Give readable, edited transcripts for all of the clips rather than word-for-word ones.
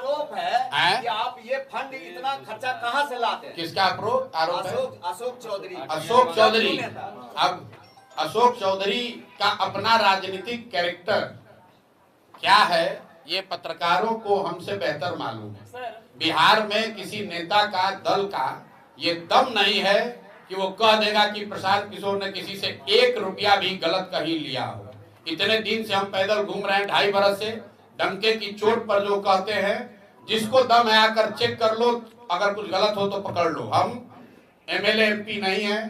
आरोप है कि आप ये फंड इतना खर्चा कहाँ से लाते हैं? किसका आरोप है? अशोक चौधरी। अशोक चौधरी। अब अशोक चौधरी का अपना राजनीतिक कैरेक्टर क्या है ये पत्रकारों को हमसे बेहतर मालूम है। बिहार में किसी नेता का, दल का ये दम नहीं है कि वो कह देगा कि प्रशांत किशोर ने किसी से 1 रुपया भी गलत कहीं लिया हो। इतने दिन से हम पैदल घूम रहे हैं, 2.5 बरस से, डंके की चोट पर जो कहते हैं, जिसको दम है आकर चेक कर लो, अगर कुछ गलत हो तो पकड़ लो। हम एमएलए एमपी नहीं है,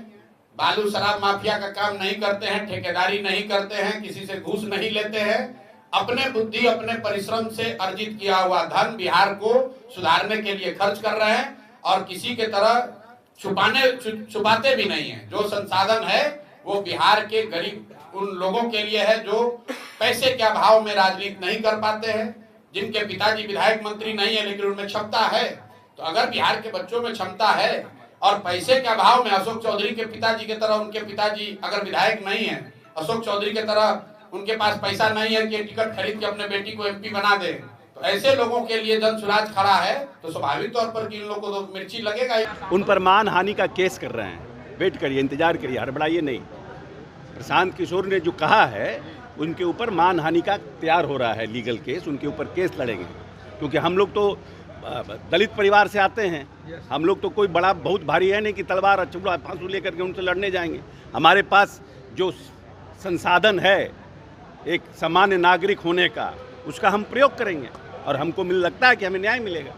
बालू शराब माफिया का काम नहीं करते हैं, ठेकेदारी नहीं करते हैं, किसी से घूस नहीं लेते हैं। अपने बुद्धि, अपने परिश्रम से अर्जित किया हुआ धन बिहार को सुधारने के लिए खर्च कर रहे हैं और किसी के तरह छुपाते भी नहीं है। जो संसाधन है वो बिहार के गरीब उन लोगों के लिए है जो पैसे के अभाव में राजनीति नहीं कर पाते हैं, जिनके पिताजी विधायक मंत्री नहीं है लेकिन उनमें क्षमता है। तो अगर बिहार के बच्चों में क्षमता है और पैसे के अभाव में अशोक चौधरी के पिताजी की तरह उनके पिताजी अगर विधायक नहीं है, अशोक चौधरी की तरह उनके पास पैसा नहीं है कि टिकट खरीद के अपने बेटी को एमपी बना दे, तो ऐसे लोगों के लिए जन सुराज खड़ा है तो स्वाभाविक तौर पर कि इन लोगों को तो मिर्ची लगेगा ही। उन पर मानहानि का केस कर रहे हैं। वेट करिए, इंतजार करिए, हड़बड़ाइए नहीं। प्रशांत किशोर ने जो कहा है उनके ऊपर मानहानि का तैयार हो रहा है लीगल केस, उनके ऊपर केस लड़ेंगे। क्योंकि हम लोग तो दलित परिवार से आते हैं, हम लोग तो कोई बड़ा बहुत भारी है नहीं कि तलवार चूड़ा फांसू लेकर के उनसे लड़ने जाएंगे। हमारे पास जो संसाधन है एक सामान्य नागरिक होने का, उसका हम प्रयोग करेंगे और हमको लगता है कि हमें न्याय मिलेगा।